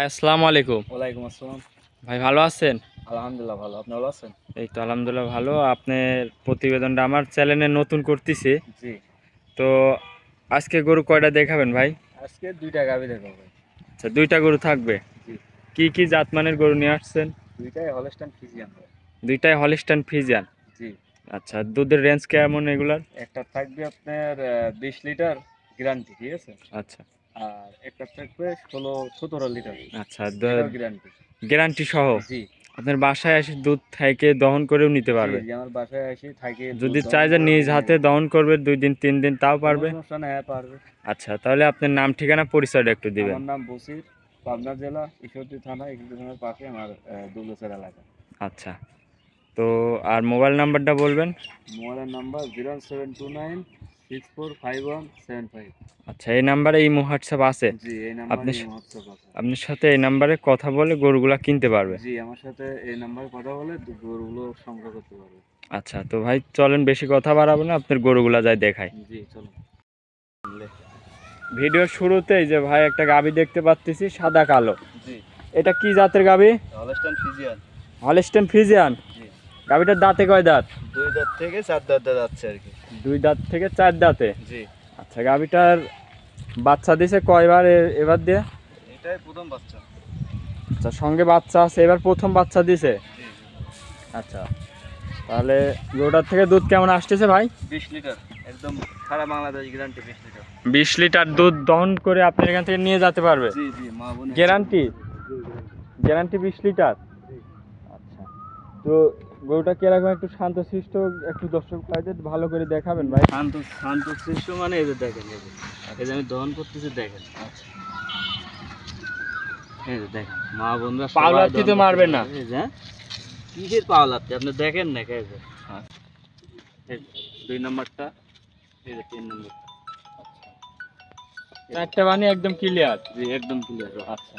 ভাই আসসালামু আলাইকুম। ওয়ালাইকুম আসসালাম। ভাই ভালো আছেন? আলহামদুলিল্লাহ ভালো। আপনি ভালো আছেন? এই তো আলহামদুলিল্লাহ ভালো। আপনার প্রতিবেদনটা আমার চ্যানেলে নতুন করতেছি। জি। তো আজকে গরু কয়টা দেখাবেন ভাই? আজকে ২টা গাভী দেখাবো ভাই। আচ্ছা, দুইটা গরু থাকবে। জি। কি কি জাতমানের গরু নিয়ে আসছেন? ২টাই হলস্টাইন ফ্রিজিয়ান ভাই। দুইটাই হলিস্টাইন ফ্রিজিয়ান। জি। আচ্ছা, দুধের রেঞ্জ কেমন এগুলার? একটা থাকবে আপনার ২০ লিটার গ্যারান্টি, ঠিক আছে? আচ্ছা আর একটা থাকবে ১৭ লিটার। আচ্ছা, এটাও গ্যারান্টি। গ্যারান্টি সহ জি। আপনার বাসায় এসে দুধ থেকে দহন করেও নিতে জি, পারবে। জি, আমার বাসায় এসে থাকে দুধ যদি দহন চাই যে করে নিজ নিয়ে হাতে যাবে। দহন করবে 2 দিন 3 দিন তাও কোনো পারবে। সমস্যা নাই, হ্যাঁ পারবে। আচ্ছা, তাহলে আপনার নাম ঠিকানা পরিচয়টা একটু দিবেন। আমার নাম বসির, পাবনা জেলা ঈশ্বরদী থানা, ঈশ্বরদী থানার পাশে আমার দুলুসের এলাকা। আচ্ছা, তো আর মোবাইল নাম্বারটা বলবেন? মোবাইলের নাম্বার 0729645175। আচ্ছা, এই নাম্বারে এই হোয়াটসঅ্যাপ আছে? জি, এই আপনি নাম্বারে হোয়াটসঅ্যাপ আছে। আপনার সাথে এই নাম্বারে কথা বলে গরুগুলা কিনতে পারবে? জি, আমার সাথে এই নাম্বারে কথা বলে গরুগুলো সংগ্রহ করতে পারবে। আচ্ছা, তো ভাই চলেন বেশি কথা বাড়াবো না, আপনার গরুগুলা যাই দেখাই। জি, চলুন। ভিডিওর শুরুতেই যে ভাই একটা গাভী দেখতে পাচ্ছি সাদা কালো, জি, এটা কি জাতের গাভী? Holstein Friesian. Holstein Friesian. জি, গাভীটার দাঁতে কয় দাঁত? 2 দাঁত থেকে 4 দাঁত যাচ্ছে আর কি। 2 দাঁত থেকে 4 দাঁতে। জি, আচ্ছা, গাভীটার বাচ্চা দিছে কয়বার এবার দিয়ে? এটাই প্রথম বাচ্চা। আচ্ছা, সঙ্গে বাচ্চা আছে, এবার প্রথম বাচ্চা দিছে। জি, আচ্ছা, তাহলে গরুটার থেকে দুধ কেমন আসতেছে ভাই? 20 লিটার, একদম সারা বাংলাদেশ গ্যারান্টি 20 লিটার। 20 লিটার দুধ দহন করে আপনি এখান থেকে নিয়ে যেতে পারবে? জি, জি, মা বোনের গ্যারান্টি? জি, গ্যারান্টি 20 লিটার। জি। আচ্ছা, তো গরুটা কিরকম একটু শান্তশিষ্ট, একটু দর্শক ভাইদের ভালো করে দেখাবেন ভাই। শান্ত শান্ত শিশু মানে এই যে দেখেন, এই যে আমি দহন করতেছি দেখেন। আচ্ছা, এই যে দেখেন মা বন্ধুরা পাওলাতি তো মারবে না? এই যে কিসের পাওলাতি আপনি দেখেন না, এই যে এই 2 নাম্বারটা, এই যে 3 নাম্বার। চারটা বানি একদম ক্লিয়ার। জি, একদম ক্লিয়ার। আচ্ছা,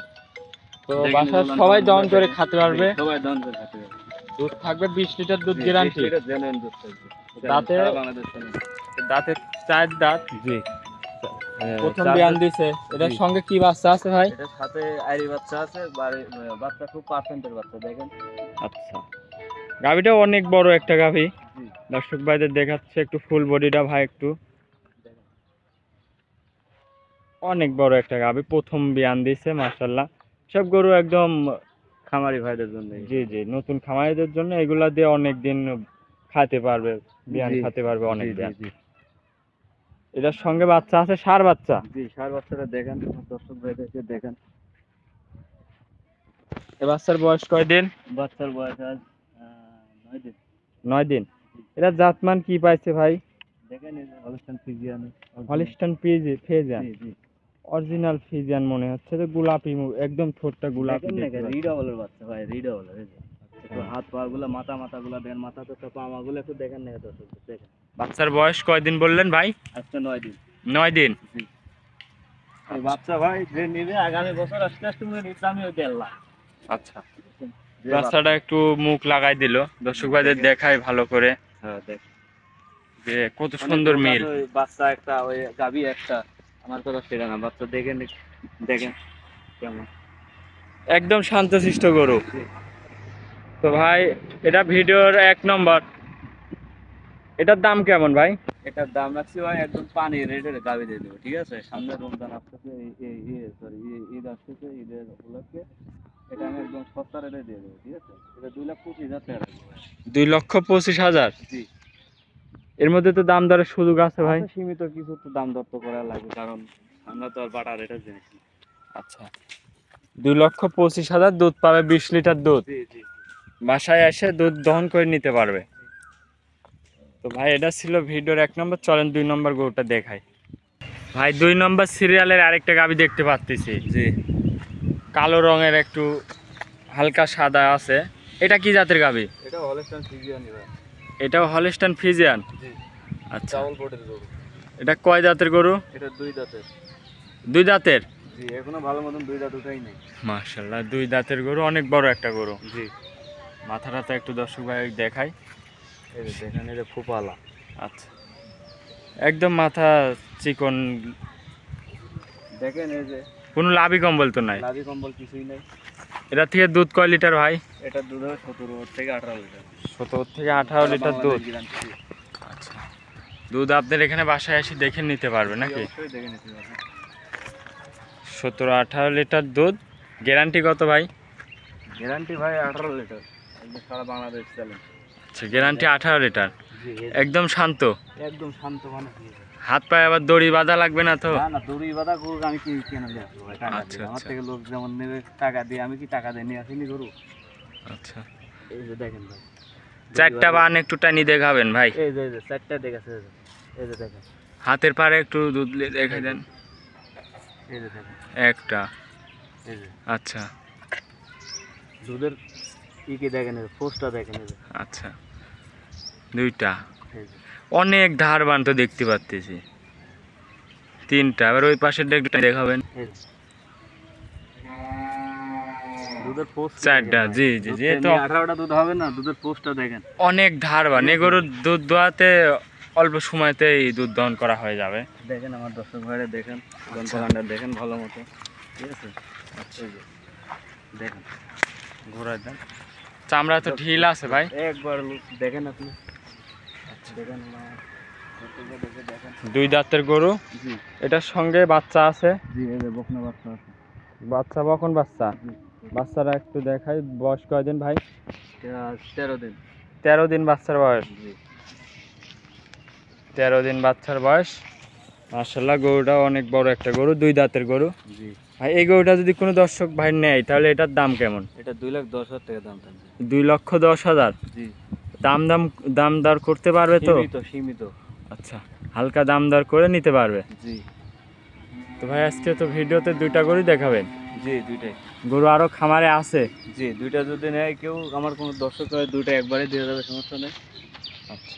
তো বাসার সবাই দহন করে খেতে পারবে? সবাই দহন করে খেতে পারবে। দুধ থাকবে 20 লিটার দুধ গ্যারান্টি। এটা জেনুইন দুধ থাকবে। দাঁতে? সারা বাংলাদেশ চলে। দাঁতে 4 দাঁত। জি, প্রথম বিয়ান দিছে। এটার সঙ্গে কি বাচ্চা আছে ভাই? এটার সাথে আইরি বাচ্চা আছে, বাচ্চা খুব পার্সেন্টের বাচ্চা দেখেন। আচ্ছা, গাভীটা অনেক বড় একটা গাভী। জি, দর্শক ভাইদের দেখাচ্ছে একটু ফুল বডিটা ভাই, একটু দেখেন। অনেক বড় একটা গাভী, প্রথম বিয়ান দিছে মাশাআল্লাহ। সব গরু একদম, খামারি ভাইদের জন্য। জি জি, নতুন খামারিদের জন্য এগুলা দিয়ে অনেক দিন খাতে পারবে, বিয়ান জি, খাতে পারবে অনেক জি, দিন। জি, এটার সঙ্গে বাচ্চা আছে, ষাঁড় বাচ্চা। জি, ষাঁড় বাচ্চাটা দেখেন, দর্শক ভাইদেরকে দেখেন। এ বাচ্চার বয়স কয় দিন? বাচ্চার বয়স আজ 9 দিন। 9 দিন। এটা জাতমান কি পাইছে ভাই? দেখেন এই যে হলস্টাইন ফ্রিজিয়ান। Holstein Friesian. জি, জি। অরিজিনাল ফ্রিজিয়ান মনে হচ্ছে, তো গোলাপি একদম ঠোঁটটা গোলাপি দেখেন না, দেখতে পাচ্ছি। রিডাবলের বাচ্চা ভাই, রিডাবলের। এই যে একটু হ্যাঁ। হাত পা গুলো, মাথাগুলো দেখেন, মাথা তো পামাগুলো একটু দেখেন না দর্শক, দেখেন। বাচ্চার বয়স কয় দিন বললেন ভাই? আজকে 9 দিন। 9 দিন। জি। এই বাচ্চা ভাই যে নিবে আগামী বছর আস্তে আস্তে মনে নিতে আমি 1.5 লাখ। আচ্ছা, বাচ্চাটা একটু মুখ লাগাই দিল, দর্শক ভাইদের দেখায় ভালো করে হ্যাঁ, দেখ যে কত সুন্দর মিল। বাচ্চা একটা, ওই গাবি একটা, আমার কথা সেটা না, বাচ্চা দেখেন, দেখেন কেমন। একদম শান্তশিষ্ট গরু। তো ভাই এটা ভিডিওর 1 নম্বর, এটার দাম কেমন ভাই? এটার দাম রাখছি ভাই একদম পানি রেটের গাবি দিয়ে দেবো, ঠিক আছে? সামনে রমজান আসতেছে, ঈদ আসতেছে, ঈদের উপলক্ষে এটা আমি একদম সস্তা রেটে দিয়ে দেবো, ঠিক আছে? এটা 2,25,000 টাকা রাখবো ভাই। 2,25,000। জি। এর মধ্যে তো দাম দরের সুযোগ আছে ভাই? সীমিত কিছু তো দাম দর তো করা লাগবে, কারণ আমরা তো আর বাটা রেটের জিনিস না। আচ্ছা, 2,25,000 দুধ পাবে, 20 লিটার দুধ। জি, জি। বাসায় এসে দুধ দহন করে নিতে পারবে। তো ভাই এটা ছিল ভিডিওর 1 নম্বর, চলেন 2 নম্বর গরুটা দেখাই। ভাই 2 নম্বর সিরিয়ালের আরেকটা গাভী দেখতে পাচ্ছি। জি, কালো রঙের, একটু হালকা সাদা আছে। এটা কি জাতের গাভী? এটা হলস্টাইন ফ্রিজিয়ান ভাই। এটাও হলিস্টাইন ফ্রিজিয়ান। জি, আচ্ছা, ডাবল বডির গরু। এটা কয় দাঁতের গরু? এটা 2 দাঁতের। 2 দাঁতের। জি, এখনো ভালো মতন 2 দাঁত উঠাই নাই। মাশাআল্লাহ, 2 দাঁতের গরু, অনেক বড় একটা গরু। জি, মাথাটা তো একটু দর্শক ভাই দেখাই। এই যে দেখেন, এটা ফুপালা। আচ্ছা, একদম মাথা চিকন। দেখেন এই যে কোনো লাভি কম্বল তো নাই? লাভি কম্বল কিছুই নাই। এটা থেকে দুধ কয় লিটার ভাই? এটা দুধ হবে 17 থেকে 18 লিটার। 17 থেকে 18 লিটার দুধ। গ্যারান্টি। আচ্ছা, দুধ আপনার এখানে বাসায় এসে দেখে নিতে পারবে নাকি? অবশ্যই দেখে নিতে পারবেন। 17-18 লিটার দুধ। গ্যারান্টি কত ভাই? গ্যারান্টি ভাই 18 লিটার, একদম সারা বাংলাদেশ চলে। আচ্ছা, গ্যারান্টি 18 লিটার। জি, একদম শান্ত, একদম শান্ত মানে কি? হাত পায়ে আবার দড়ি বাঁধা লাগবে না তো? না না, দড়ি বাঁধা গরু আমি কি কেন নিয়ে আসবো ভাই? টাকা আচ্ছা, দিয়ে আমার আচ্ছা। থেকে লোক যেমন নেবে টাকা দিয়ে, আমি কি টাকা দিয়ে নিয়ে আসিনি গরু? আচ্ছা, এই যে দেখেন ভাই, চারটা বান একটু টানি দেখাবেন ভাই? এই যে চারটা দেখেছে, এই যে দেখেন, হাতের পারে একটু দুধ দেখাই দেন। এই যে দেখেন একটা। এই যে আচ্ছা দুধের কি দেখেন, এই পোস্টটা দেখেন, এই যে আচ্ছা, দুইটা। এই যে অনেক ধারবান তো দেখতে পাচ্ছি। তিনটা। এবার ওই পাশের একটু দেখাবেন। এই যে দুধের পোস্ট চারটা। জি জি জি, তো 18টা দুধ হবে না, দুধের পোস্টটা দেখেন। অনেক ধারবান। এগুলোর দুধ দোয়াতে অল্প সময়তেই দুধ দহন করা হয়ে যাবে। দেখেন আমার দর্শক ভাইরা দেখেন, আচ্ছা। গন্ডা দেখেন ভালো মতো, ঠিক আছে? এই যে দেখেন, ঘোরার দেন। চামড়া তো ঢিল আছে ভাই। একবার দেখেন আপনি, দেখেন আমার দর্শক ভাই দেখেন। দুই দাঁতের গরু। জি এটার সঙ্গে বাচ্চা আছে। জি, এই যে বকনা বাচ্চা আছে। বাচ্চা বকন বাচ্চা। জি, বাচ্চারা একটু দেখাই। বয়স কয়দিন ভাই? এটা 13 দিন। 13 দিন বাচ্চার বয়স। জি 13 দিন বাচ্চার বয়স। মাশাআল্লাহ, গরুটা অনেক বড় একটা গরু, দুই দাঁতের গরু। জি, ভাই এই গরুটা যদি কোনো দর্শক ভাই নেয় তাহলে এটার দাম কেমন? এটা 2,10,000 টাকা দাম থাকবে। 2,10,000। জি, দাম দর করতে পারবে তো? সীমিত। আচ্ছা, হালকা দাম দর করে নিতে পারবে। জি তো ভাই আজকে তো ভিডিওতে দুইটা গরু দেখাবেন। জি, দুইটাই। গরু আরো খামারে আছে? জি, দুইটা যদি নেয় কেউ, আমার কোনো দর্শক হয় দুইটা একবারে দিয়ে যাবে, সমস্যা নেই। আচ্ছা।